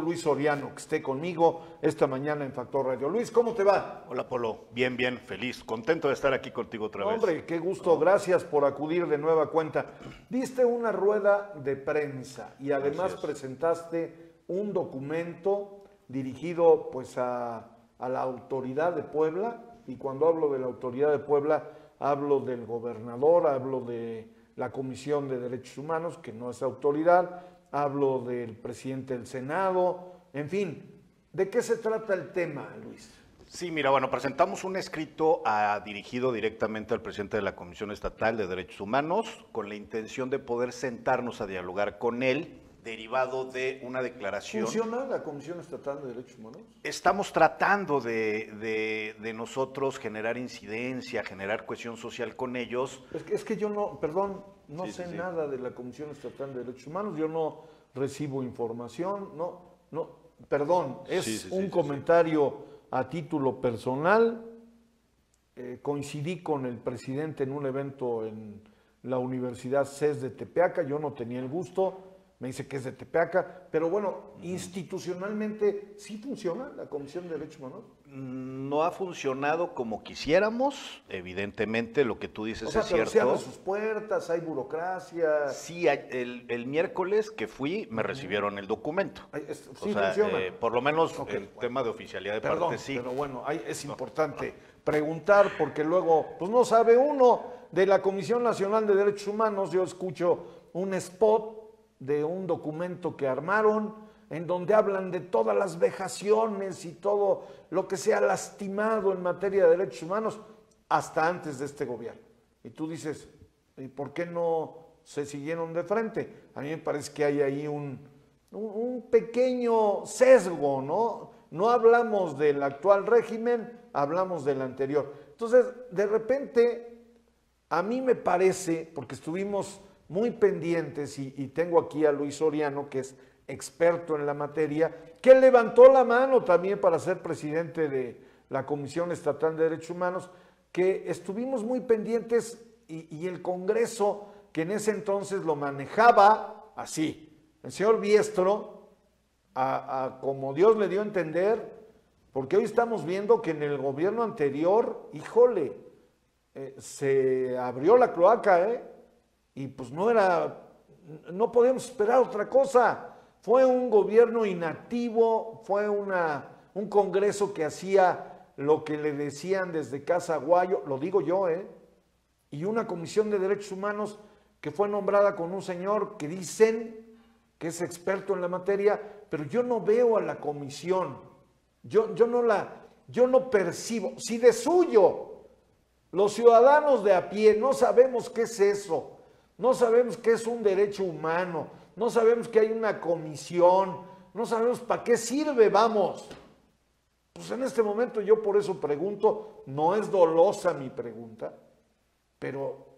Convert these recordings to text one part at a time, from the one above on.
Luis Soriano, que esté conmigo esta mañana en Factor Radio. Luis, ¿cómo te va? Hola, Polo. Bien, bien, feliz. Contento de estar aquí contigo otra vez. Hombre, qué gusto. Gracias por acudir de nueva cuenta. Diste una rueda de prensa y además presentaste un documento dirigido pues a la autoridad de Puebla. Y cuando hablo de la autoridad de Puebla, hablo del gobernador, hablo de la Comisión de Derechos Humanos, que no es autoridad, hablo del presidente del Senado, en fin. ¿De qué se trata el tema, Luis? Sí, mira, bueno, presentamos un escrito dirigido directamente al presidente de la Comisión Estatal de Derechos Humanos con la intención de poder sentarnos a dialogar con él, derivado de una declaración. ¿Funciona la Comisión Estatal de Derechos Humanos? Estamos tratando de nosotros generar incidencia, generar cohesión social con ellos. Es que yo no, perdón, no sé nada de la Comisión Estatal de Derechos Humanos, yo no recibo información, perdón, es un comentario a título personal. Coincidí con el presidente en un evento en la Universidad CES de Tepeaca, yo no tenía el gusto. Me dice que es de Tepeaca, pero bueno, institucionalmente, ¿sí funciona la Comisión de Derechos Humanos? No ha funcionado como quisiéramos, evidentemente, lo que tú dices es cierto. Se abren sus puertas, hay burocracia. Sí, el miércoles que fui me recibieron el documento. Sí, funciona. Por lo menos el tema de oficialidad de parte sí. Pero bueno, es importante preguntar porque luego, pues no sabe uno de la Comisión Nacional de Derechos Humanos. Yo escucho un spot de un documento que armaron en donde hablan de todas las vejaciones y todo lo que se ha lastimado en materia de derechos humanos hasta antes de este gobierno. Y tú dices, ¿y por qué no se siguieron de frente? A mí me parece que hay ahí un pequeño sesgo, ¿no? No hablamos del actual régimen, hablamos del anterior. Entonces, de repente, a mí me parece, porque estuvimos muy pendientes, y tengo aquí a Luis Soriano, que es experto en la materia, que levantó la mano también para ser presidente de la Comisión Estatal de Derechos Humanos, que estuvimos muy pendientes y el Congreso, que en ese entonces lo manejaba así, el señor Biestro, como Dios le dio a entender, porque hoy estamos viendo que en el gobierno anterior, híjole, se abrió la cloaca, y pues no podíamos esperar otra cosa. Fue un gobierno inactivo, fue un Congreso que hacía lo que le decían desde Casa Aguayo, lo digo yo, y una Comisión de Derechos Humanos que fue nombrada con un señor que dicen que es experto en la materia, pero yo no veo a la comisión, yo no percibo, si de suyo los ciudadanos de a pie no sabemos qué es eso, no sabemos qué es un derecho humano, no sabemos que hay una comisión, no sabemos para qué sirve, vamos. Pues en este momento yo por eso pregunto, no es dolosa mi pregunta, pero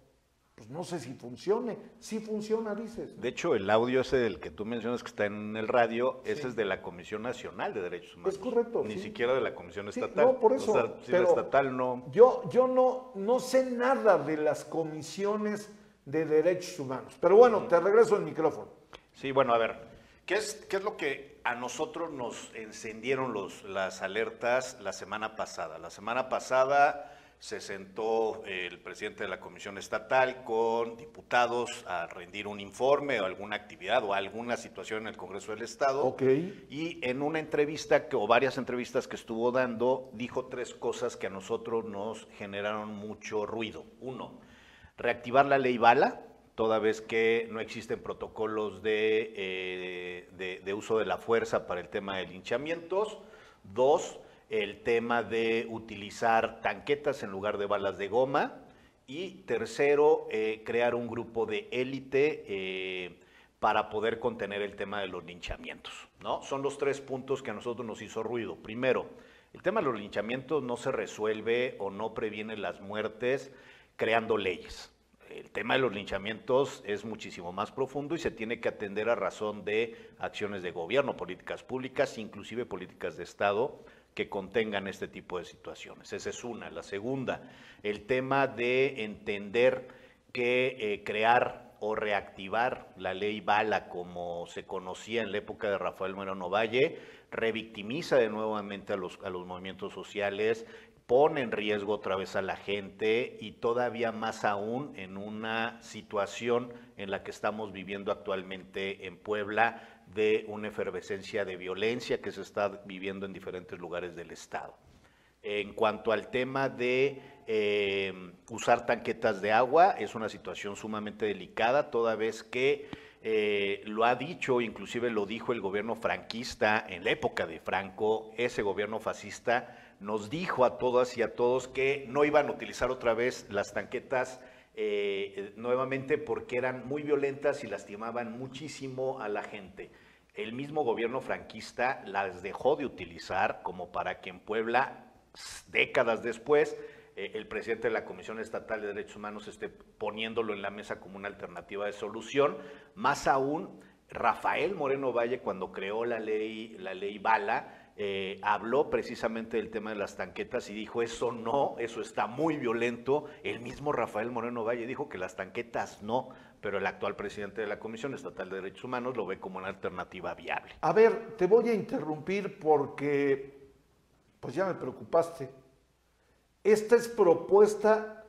pues no sé si funcione. Sí funciona, dices. De hecho, el audio ese del que tú mencionas que está en el radio, ese es de la Comisión Nacional de Derechos Humanos. Es correcto. Ni siquiera de la Comisión Estatal. No, por eso. O sea, si la estatal no. Yo no sé nada de las comisiones de derechos humanos. Pero bueno, te regreso el micrófono. Sí, bueno, a ver, ¿qué es lo que a nosotros nos encendieron las alertas la semana pasada? La semana pasada se sentó el presidente de la Comisión Estatal con diputados a rendir un informe o alguna actividad o alguna situación en el Congreso del Estado. Okay. Y en una entrevista o varias entrevistas que estuvo dando, dijo tres cosas que a nosotros nos generaron mucho ruido. Uno, reactivar la ley Bala, toda vez que no existen protocolos de uso de la fuerza para el tema de linchamientos. Dos, el tema de utilizar tanquetas en lugar de balas de goma. Y tercero, crear un grupo de élite para poder contener el tema de los linchamientos, ¿no? Son los tres puntos que a nosotros nos hizo ruido. Primero, el tema de los linchamientos no se resuelve o no previene las muertes creando leyes. El tema de los linchamientos es muchísimo más profundo y se tiene que atender a razón de acciones de gobierno, políticas públicas, inclusive políticas de Estado que contengan este tipo de situaciones. Esa es una. La segunda, el tema de entender que crear o reactivar la ley Bala como se conocía en la época de Rafael Moreno Valle, revictimiza de nuevamente a los movimientos sociales, pone en riesgo otra vez a la gente y todavía más aún en una situación en la que estamos viviendo actualmente en Puebla de una efervescencia de violencia que se está viviendo en diferentes lugares del estado. En cuanto al tema de usar tanquetas de agua, es una situación sumamente delicada, toda vez que lo ha dicho, inclusive lo dijo el gobierno franquista en la época de Franco, ese gobierno fascista nos dijo a todas y a todos que no iban a utilizar otra vez las tanquetas nuevamente porque eran muy violentas y lastimaban muchísimo a la gente. El mismo gobierno franquista las dejó de utilizar como para que en Puebla, décadas después, el presidente de la Comisión Estatal de Derechos Humanos esté poniéndolo en la mesa como una alternativa de solución. Más aún, Rafael Moreno Valle, cuando creó la ley Bala, habló precisamente del tema de las tanquetas y dijo, eso no, eso está muy violento. El mismo Rafael Moreno Valle dijo que las tanquetas no, pero el actual presidente de la Comisión Estatal de Derechos Humanos lo ve como una alternativa viable. A ver, te voy a interrumpir porque pues ya me preocupaste. ¿Esta es propuesta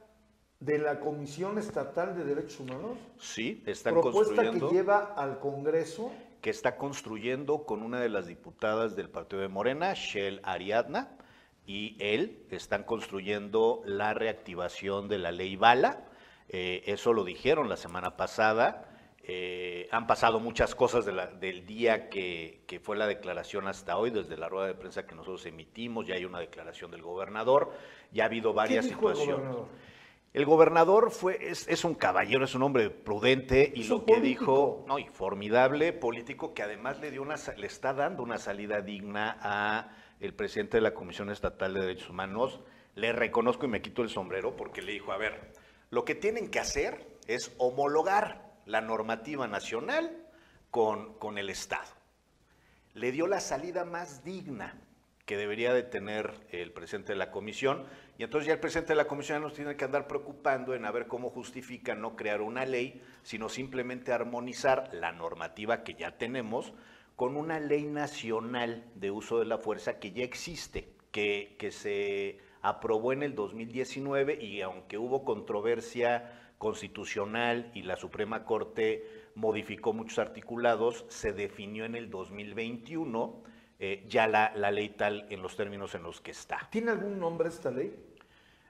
de la Comisión Estatal de Derechos Humanos? Sí, están propuesta construyendo. Que lleva al Congreso. Que está construyendo con una de las diputadas del partido de Morena, Shel Ariadna, y él están construyendo la reactivación de la ley Bala. Eso lo dijeron la semana pasada. Han pasado muchas cosas del día que fue la declaración hasta hoy, desde la rueda de prensa que nosotros emitimos, ya hay una declaración del gobernador, ya ha habido varias situaciones. El gobernador es un caballero, es un hombre prudente y lo que dijo, no, y formidable político que además le está dando una salida digna a el presidente de la Comisión Estatal de Derechos Humanos. Le reconozco y me quito el sombrero porque le dijo, a ver, lo que tienen que hacer es homologar la normativa nacional con el Estado. Le dio la salida más digna que debería de tener el presidente de la comisión, y entonces ya el presidente de la comisión nos tiene que andar preocupando en a ver cómo justifica no crear una ley, sino simplemente armonizar la normativa que ya tenemos con una ley nacional de uso de la fuerza que ya existe, que se aprobó en el 2019 y aunque hubo controversia constitucional y la Suprema Corte modificó muchos articulados, se definió en el 2021 ya la ley tal en los términos en los que está. ¿Tiene algún nombre esta ley?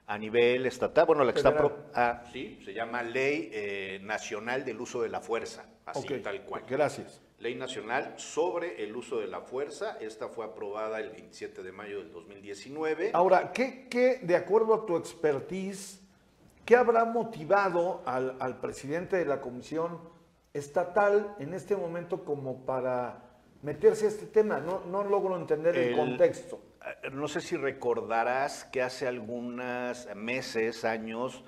A nivel estatal, bueno, la que está, sí, se llama Ley Nacional del Uso de la Fuerza, así tal cual. Gracias. Ley Nacional sobre el Uso de la Fuerza, esta fue aprobada el 27 de mayo del 2019. Ahora, ¿qué de acuerdo a tu expertise, qué habrá motivado al presidente de la Comisión Estatal en este momento como para meterse a este tema? No logro entender el contexto. No sé si recordarás que hace algunos meses, años,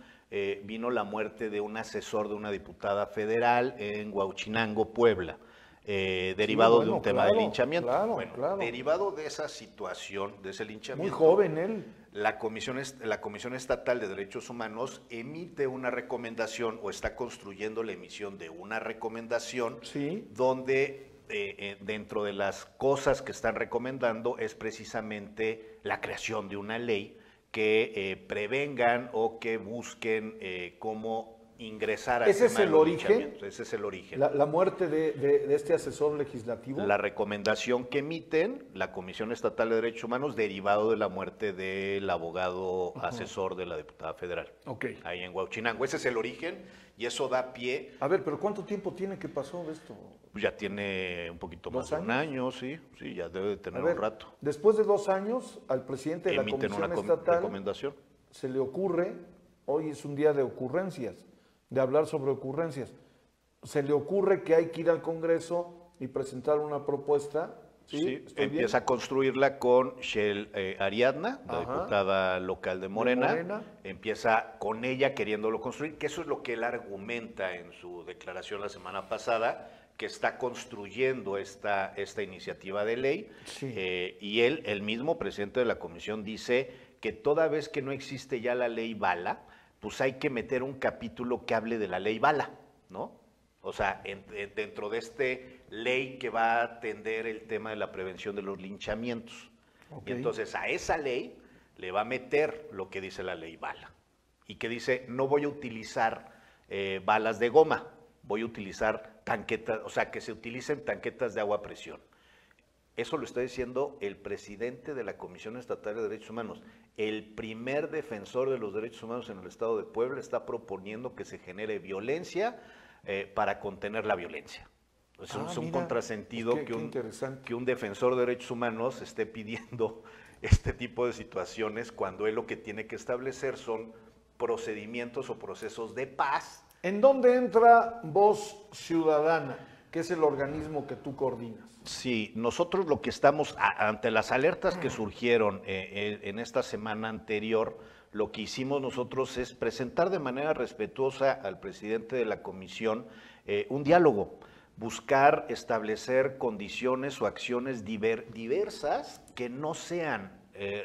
vino la muerte de un asesor de una diputada federal en Huauchinango, Puebla, derivado de un tema de linchamiento. Claro. Derivado de esa situación, de ese linchamiento. Muy joven él. La Comisión Estatal de Derechos Humanos emite una recomendación o está construyendo la emisión de una recomendación donde dentro de las cosas que están recomendando es precisamente la creación de una ley que prevengan o que busquen cómo ingresar a ¿Ese es el origen? Ese es el origen. La muerte de este asesor legislativo. La recomendación que emiten la Comisión Estatal de Derechos Humanos derivado de la muerte del abogado asesor de la diputada federal. Ahí en Huauchinango. Ese es el origen y eso da pie. A ver, pero ¿cuánto tiempo tiene que pasó de esto? Pues ya tiene un poquito más de un año, sí, ya debe de tener un rato. Después de 2 años, al presidente de la Comisión Estatal recomendación. Se le ocurre, hoy es un día de ocurrencias, de hablar sobre ocurrencias, se le ocurre que hay que ir al Congreso y presentar una propuesta. Sí, empieza a construirla con Shel Ariadna, la diputada local de Morena. Empieza con ella queriéndolo construir, que eso es lo que él argumenta en su declaración la semana pasada, que está construyendo esta iniciativa de ley. Y él, el mismo presidente de la comisión, dice que toda vez que no existe ya la ley Bala, pues hay que meter un capítulo que hable de la ley Bala, ¿no? O sea, dentro de este ley que va a atender el tema de la prevención de los linchamientos. Okay. Y entonces a esa ley le va a meter lo que dice la ley bala. Y que dice, no voy a utilizar balas de goma, voy a utilizar tanquetas, o sea, que se utilicen tanquetas de agua a presión. Eso lo está diciendo el presidente de la Comisión Estatal de Derechos Humanos. El primer defensor de los derechos humanos en el estado de Puebla está proponiendo que se genere violencia para contener la violencia. Es un contrasentido que un defensor de derechos humanos esté pidiendo este tipo de situaciones cuando él lo que tiene que establecer son procedimientos o procesos de paz. ¿En dónde entra Voz Ciudadana, que es el organismo que tú coordinas? Sí, nosotros lo que estamos, ante las alertas que surgieron en esta semana anterior, lo que hicimos nosotros es presentar de manera respetuosa al presidente de la comisión un diálogo, buscar establecer condiciones o acciones diversas que no sean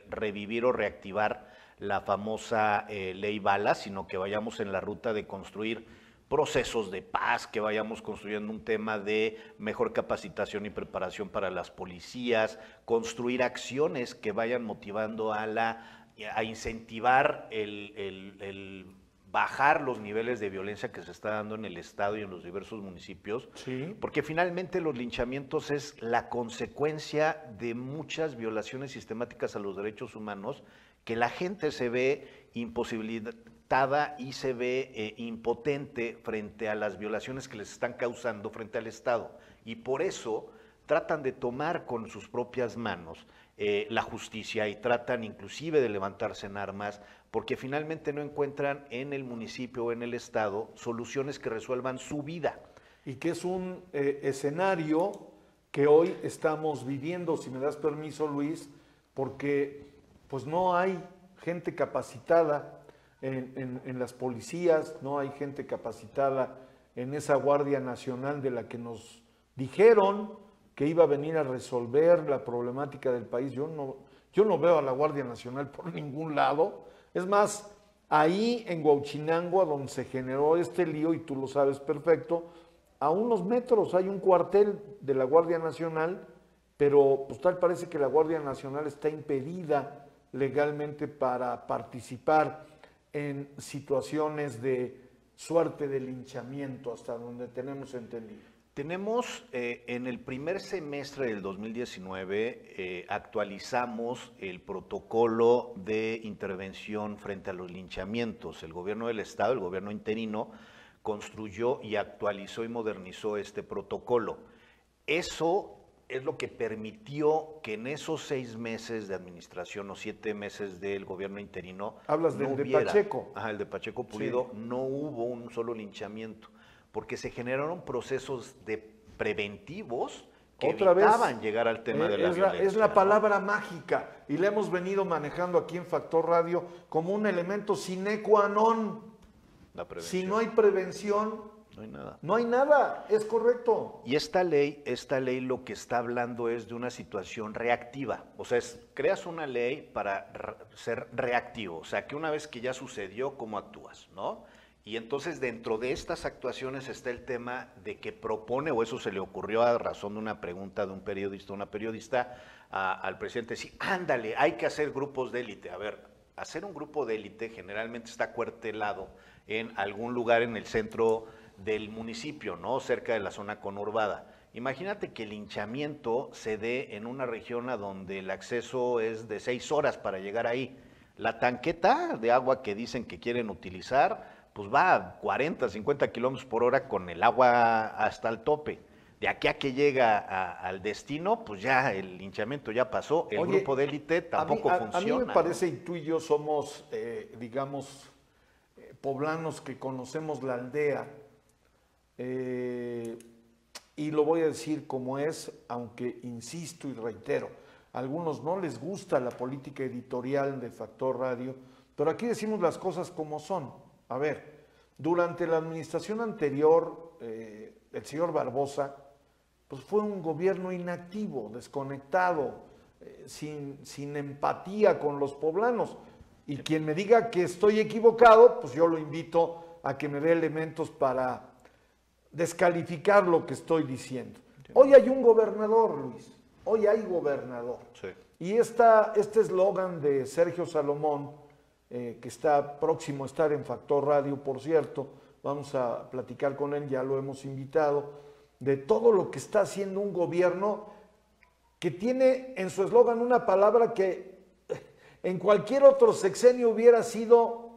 revivir o reactivar la famosa ley bala, sino que vayamos en la ruta de construir procesos de paz, que vayamos construyendo un tema de mejor capacitación y preparación para las policías, construir acciones que vayan motivando a incentivar el bajar los niveles de violencia que se está dando en el estado y en los diversos municipios, sí, porque finalmente los linchamientos es la consecuencia de muchas violaciones sistemáticas a los derechos humanos, que la gente se ve imposibilitada y se ve impotente frente a las violaciones que les están causando frente al Estado. Y por eso tratan de tomar con sus propias manos la justicia y tratan inclusive de levantarse en armas, porque finalmente no encuentran en el municipio o en el Estado soluciones que resuelvan su vida. Y que es un escenario que hoy estamos viviendo, si me das permiso, Luis, porque pues no hay gente capacitada en las policías, no hay gente capacitada en esa Guardia Nacional de la que nos dijeron que iba a venir a resolver la problemática del país. Yo no veo a la Guardia Nacional por ningún lado. Es más, ahí en Huauchinango, donde se generó este lío, y tú lo sabes perfecto, a unos metros hay un cuartel de la Guardia Nacional, pero pues tal parece que la Guardia Nacional está impedida legalmente para participar en situaciones de suerte de linchamiento, hasta donde tenemos entendido. Tenemos, en el primer semestre del 2019, actualizamos el protocolo de intervención frente a los linchamientos. El gobierno del Estado, el gobierno interino, construyó y actualizó y modernizó este protocolo. Eso es lo que permitió que en esos 6 meses de administración o 7 meses del gobierno interino... Hablas del de Pacheco. Ajá, el de Pacheco Pulido, sí. No hubo un solo linchamiento, porque se generaron procesos preventivos que evitaban llegar al tema de la violencia. Es la palabra mágica, y la hemos venido manejando aquí en Factor Radio como un elemento sine qua non. Si no hay prevención, no hay nada. No hay nada, es correcto. Y esta ley lo que está hablando es de una situación reactiva. O sea, creas una ley para ser reactivo. O sea, que una vez que ya sucedió, ¿cómo actúas? ¿No? Y entonces dentro de estas actuaciones está el tema de que propone, o eso se le ocurrió a razón de una pregunta de un periodista, al presidente, sí, ándale, hay que hacer grupos de élite. A ver, hacer un grupo de élite generalmente está acuartelado en algún lugar en el centro del municipio, ¿no? Cerca de la zona conurbada. Imagínate que el linchamiento se dé en una región a donde el acceso es de 6 horas para llegar ahí. La tanqueta de agua que dicen que quieren utilizar, pues va a 40, 50 kilómetros por hora con el agua hasta el tope. De aquí a que llega al destino, pues ya el linchamiento ya pasó. El grupo de élite tampoco funciona. A mí me parece, y tú y yo somos, digamos, poblanos que conocemos la aldea, y lo voy a decir como es, aunque insisto y reitero, a algunos no les gusta la política editorial de Factor Radio, pero aquí decimos las cosas como son. A ver, durante la administración anterior, el señor Barbosa, pues fue un gobierno inactivo, desconectado, sin empatía con los poblanos. Y quien me diga que estoy equivocado, pues yo lo invito a que me dé elementos para descalificar lo que estoy diciendo. Hoy hay un gobernador, Luis, hoy hay gobernador. Sí. Y este eslogan de Sergio Salomón, que está próximo a estar en Factor Radio, por cierto, vamos a platicar con él, ya lo hemos invitado, de todo lo que está haciendo un gobierno que tiene en su eslogan una palabra que en cualquier otro sexenio hubiera sido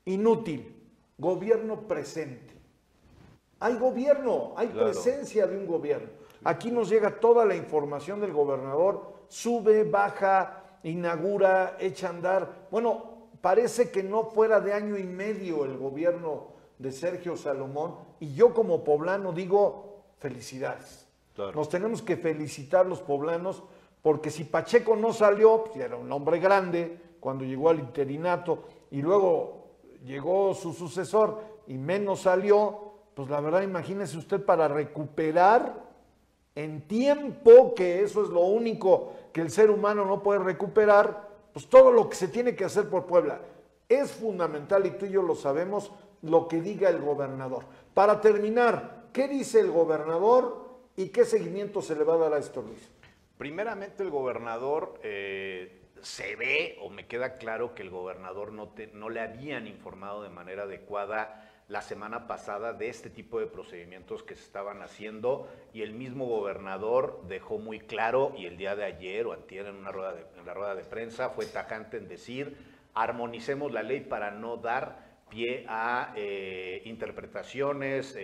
inútil: gobierno presente. Hay gobierno, hay presencia de un gobierno. Aquí nos llega toda la información del gobernador, sube, baja, inaugura, echa a andar. Bueno, parece que no fuera de año y medio el gobierno de Sergio Salomón, y yo como poblano digo felicidades. Claro. Nos tenemos que felicitar los poblanos, porque si Pacheco no salió, pues era un hombre grande cuando llegó al interinato, y luego llegó su sucesor y menos salió, pues la verdad, imagínese usted, para recuperar en tiempo, que eso es lo único que el ser humano no puede recuperar, pues todo lo que se tiene que hacer por Puebla. Es fundamental, y tú y yo lo sabemos, lo que diga el gobernador. Para terminar, ¿qué dice el gobernador y qué seguimiento se le va a dar a esto, Luis? Primeramente, el gobernador, se ve, o me queda claro que el gobernador no le habían informado de manera adecuada la semana pasada de este tipo de procedimientos que se estaban haciendo, y el mismo gobernador dejó muy claro, y el día de ayer o antier en la rueda de prensa fue tajante en decir: armonicemos la ley para no dar pie a interpretaciones,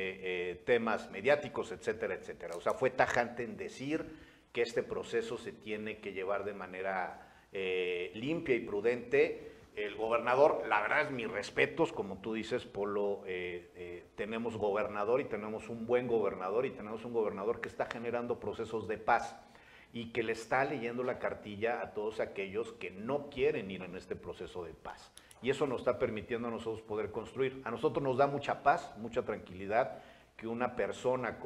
temas mediáticos, etcétera, etcétera. O sea, fue tajante en decir que este proceso se tiene que llevar de manera limpia y prudente. El gobernador, la verdad es mis respetos, como tú dices, Polo, tenemos gobernador y tenemos un buen gobernador, y tenemos un gobernador que está generando procesos de paz y que le está leyendo la cartilla a todos aquellos que no quieren ir en este proceso de paz. Y eso nos está permitiendo a nosotros poder construir. A nosotros nos da mucha paz, mucha tranquilidad que una persona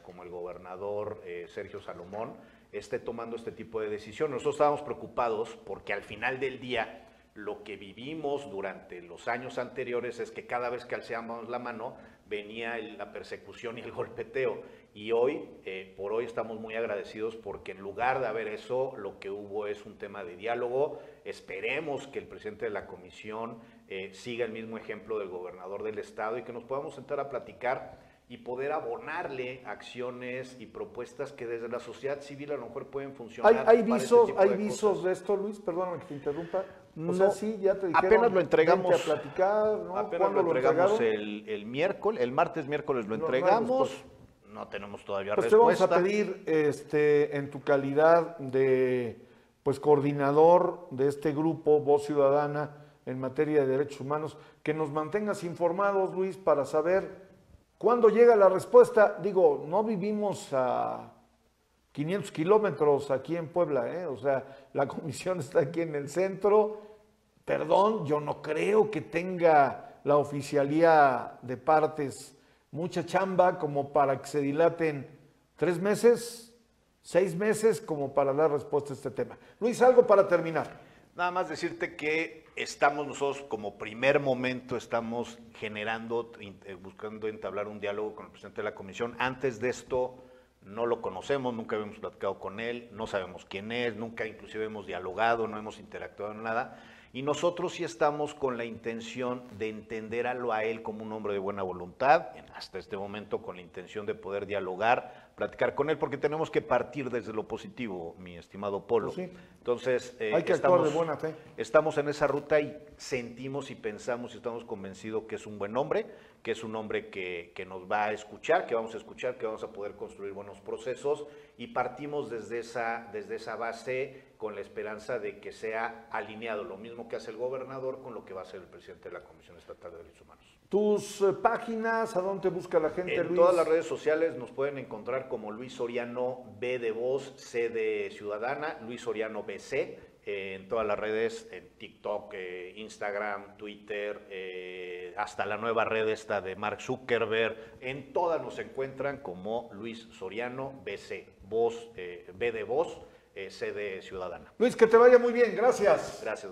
como el gobernador Sergio Salomón esté tomando este tipo de decisiones. Nosotros estábamos preocupados porque al final del día lo que vivimos durante los años anteriores es que cada vez que alzábamos la mano venía la persecución y el golpeteo. Y hoy, por hoy, estamos muy agradecidos porque en lugar de haber eso, lo que hubo es un tema de diálogo. Esperemos que el presidente de la comisión siga el mismo ejemplo del gobernador del estado y que nos podamos sentar a platicar y poder abonarle acciones y propuestas que desde la sociedad civil a lo mejor pueden funcionar. ¿Hay visos de esto, Luis? Perdóname que te interrumpa. O sea, sí, ya te dijeron, apenas lo entregamos a platicar, ¿no? Apenas lo entregamos el miércoles, el martes, miércoles lo entregamos. No tenemos todavía respuesta. Te vamos a pedir, en tu calidad de coordinador de este grupo Voz Ciudadana en materia de derechos humanos, que nos mantengas informados, Luis, para saber cuándo llega la respuesta. Digo, no vivimos a 500 kilómetros aquí en Puebla, o sea, la comisión está aquí en el centro. Perdón, yo no creo que tenga la oficialía de partes mucha chamba como para que se dilaten 3 meses, 6 meses, como para dar respuesta a este tema. Luis, algo para terminar. Nada más decirte que estamos nosotros, como primer momento, estamos generando, buscando entablar un diálogo con el presidente de la comisión. Antes de esto no lo conocemos, nunca habíamos platicado con él, no sabemos quién es, nunca inclusive hemos dialogado, no hemos interactuado en nada. Y nosotros sí estamos con la intención de entender a él como un hombre de buena voluntad, hasta este momento con la intención de poder dialogar, platicar con él, porque tenemos que partir desde lo positivo, mi estimado Polo. Pues sí. Entonces, hay que actuar de buena fe. Estamos en esa ruta y sentimos y pensamos y estamos convencidos que es un buen hombre, que es un hombre que nos va a escuchar, que vamos a escuchar, que vamos a poder construir buenos procesos, y partimos desde esa base con la esperanza de que sea alineado lo mismo que hace el gobernador con lo que va a hacer el presidente de la Comisión Estatal de Derechos Humanos. ¿Tus páginas, a dónde busca la gente, Luis? En todas las redes sociales nos pueden encontrar como Luis Soriano B de Voz, C de Ciudadana, Luis Soriano BC, en todas las redes, en TikTok, Instagram, Twitter, hasta la nueva red esta de Mark Zuckerberg. En todas nos encuentran como Luis Soriano BC, Voz, B de Voz, C de Ciudadana. Luis, que te vaya muy bien, gracias. Gracias.